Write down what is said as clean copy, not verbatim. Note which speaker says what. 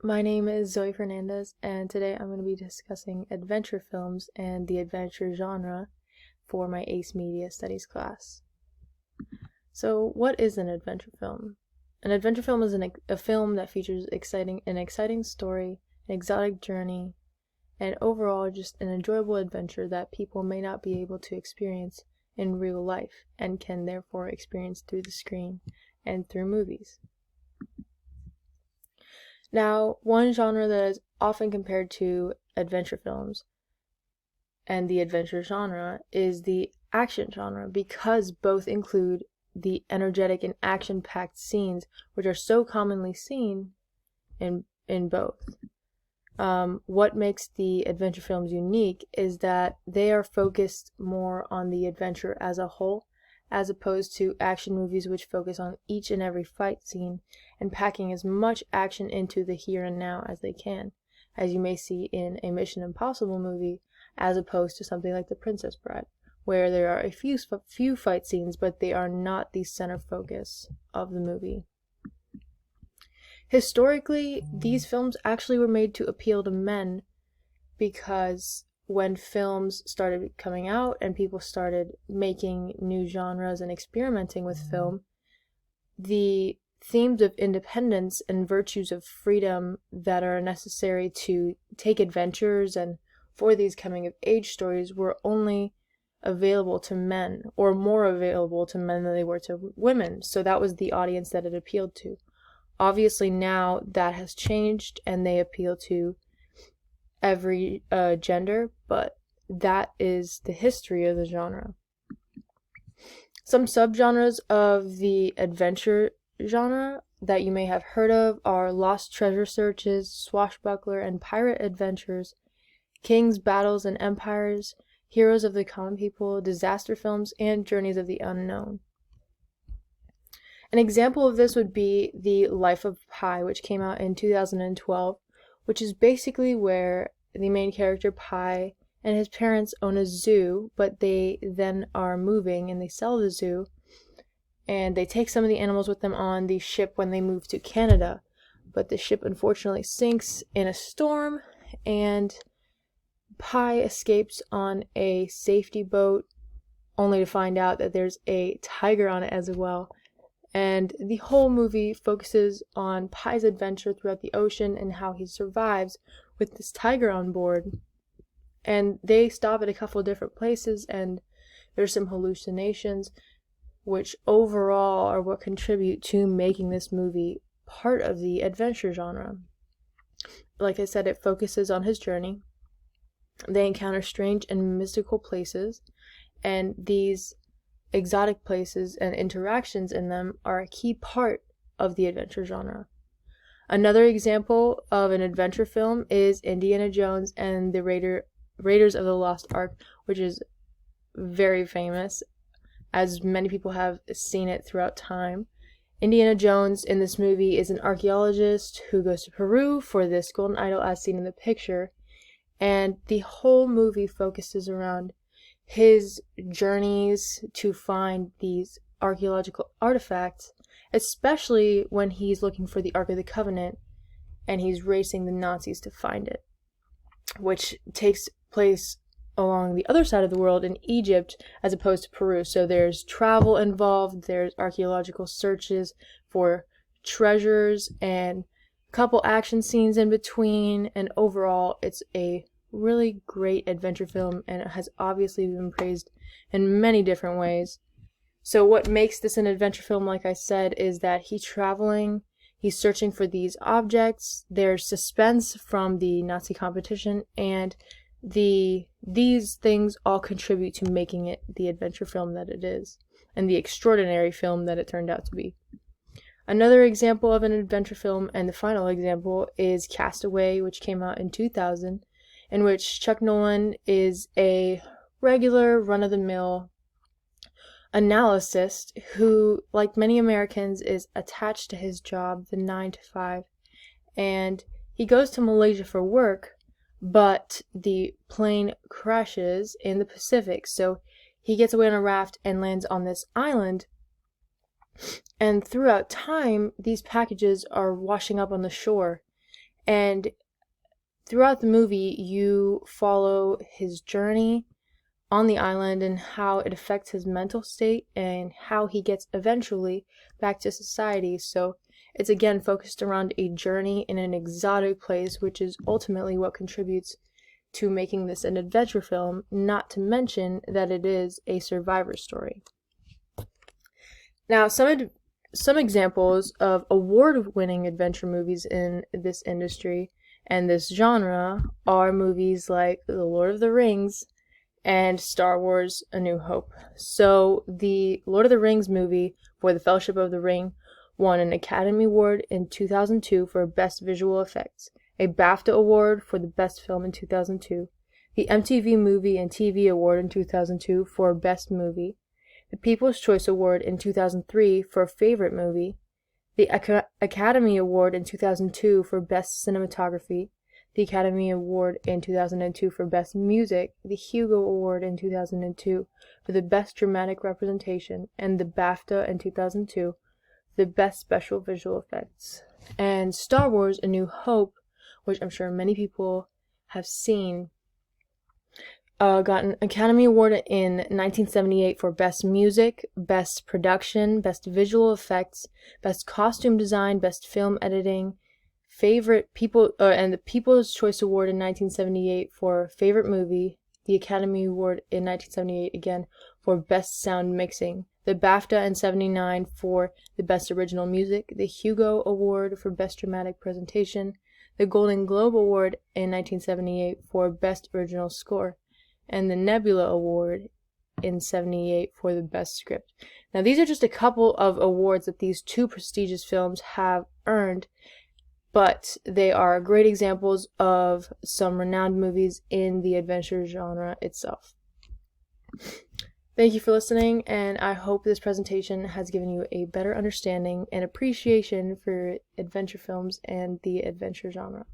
Speaker 1: My name is Zoe Fernandez, and today I'm going to be discussing adventure films and the adventure genre for my ACE Media Studies class. So, what is an adventure film? An adventure film is a film that features an exciting story, an exotic journey, and overall just an enjoyable adventure that people may not be able to experience in real life and can therefore experience through the screen and through movies. Now, one genre that is often compared to adventure films and the adventure genre is the action genre because both include the energetic and action-packed scenes which are so commonly seen in both. What makes the adventure films unique is that they are focused more on the adventure as a whole, as opposed to action movies which focus on each and every fight scene and packing as much action into the here and now as they can, as you may see in a Mission Impossible movie, as opposed to something like The Princess Bride, where there are a few fight scenes, but they are not the center focus of the movie. Historically, these films actually were made to appeal to men because when films started coming out and people started making new genres and experimenting with film, the themes of independence and virtues of freedom that are necessary to take adventures and for these coming of age stories were only available to men, or more available to men than they were to women. So that was the audience that it appealed to. Obviously now that has changed and they appeal to every gender, but that is the history of the genre. Some subgenres of the adventure genre that you may have heard of are lost treasure searches, swashbuckler and pirate adventures, kings, battles, and empires, heroes of the common people, disaster films, and journeys of the unknown. An example of this would be The Life of Pi, which came out in 2012, which is basically where the main character Pi and his parents own a zoo, but they then are moving and they sell the zoo, and they take some of the animals with them on the ship when they move to Canada. But the ship unfortunately sinks in a storm, and Pi escapes on a safety boat, only to find out that there's a tiger on it as well. And the whole movie focuses on Pi's adventure throughout the ocean and how he survives with this tiger on board. And they stop at a couple of different places, and there's some hallucinations, which overall are what contribute to making this movie part of the adventure genre. Like I said, it focuses on his journey. They encounter strange and mystical places, and these exotic places and interactions in them are a key part of the adventure genre. Another example of an adventure film is Indiana Jones and the Raiders of the Lost Ark, which is very famous, as many people have seen it throughout time. Indiana Jones in this movie is an archaeologist who goes to Peru for this golden idol as seen in the picture, and the whole movie focuses around his journeys to find these archaeological artifacts, especially when he's looking for the Ark of the Covenant and he's racing the Nazis to find it, which takes place along the other side of the world in Egypt as opposed to Peru. So there's travel involved, there's archaeological searches for treasures, and a couple action scenes in between, and overall it's a really great adventure film, and it has obviously been praised in many different ways. So what makes this an adventure film, like I said, is that he's traveling, he's searching for these objects, there's suspense from the Nazi competition, and these things all contribute to making it the adventure film that it is, and the extraordinary film that it turned out to be. Another example of an adventure film, and the final example, is Castaway, which came out in 2000, in which Chuck Nolan is a regular run-of-the-mill analyst who, like many Americans, is attached to his job, the 9 to 5, and he goes to Malaysia for work, but the plane crashes in the Pacific, so he gets away on a raft and lands on this island, and throughout time, these packages are washing up on the shore, And throughout the movie, you follow his journey on the island and how it affects his mental state and how he gets eventually back to society. So it's again focused around a journey in an exotic place, which is ultimately what contributes to making this an adventure film, not to mention that it is a survivor story. Now, some examples of award-winning adventure movies in this industry and this genre are movies like The Lord of the Rings and Star Wars A New Hope. So the Lord of the Rings movie for the Fellowship of the Ring won an Academy Award in 2002 for Best Visual Effects, a BAFTA Award for the Best Film in 2002, the MTV Movie and TV Award in 2002 for Best Movie, the People's Choice Award in 2003 for Favorite Movie, the Academy Award in 2002 for Best Cinematography, the Academy Award in 2002 for Best Music, the Hugo Award in 2002 for the Best Dramatic Representation, and the BAFTA in 2002 for the Best Special Visual Effects. And Star Wars A New Hope, which I'm sure many people have seen, got an Academy Award in 1978 for Best Music, Best Production, Best Visual Effects, Best Costume Design, Best Film Editing, and the People's Choice Award in 1978 for Favorite Movie, the Academy Award in 1978 again for Best Sound Mixing, the BAFTA in 79 for the Best Original Music, the Hugo Award for Best Dramatic Presentation, the Golden Globe Award in 1978 for Best Original Score, and the Nebula Award in 78 for the Best Script. Now, these are just a couple of awards that these two prestigious films have earned, but they are great examples of some renowned movies in the adventure genre itself. Thank you for listening, and I hope this presentation has given you a better understanding and appreciation for adventure films and the adventure genre.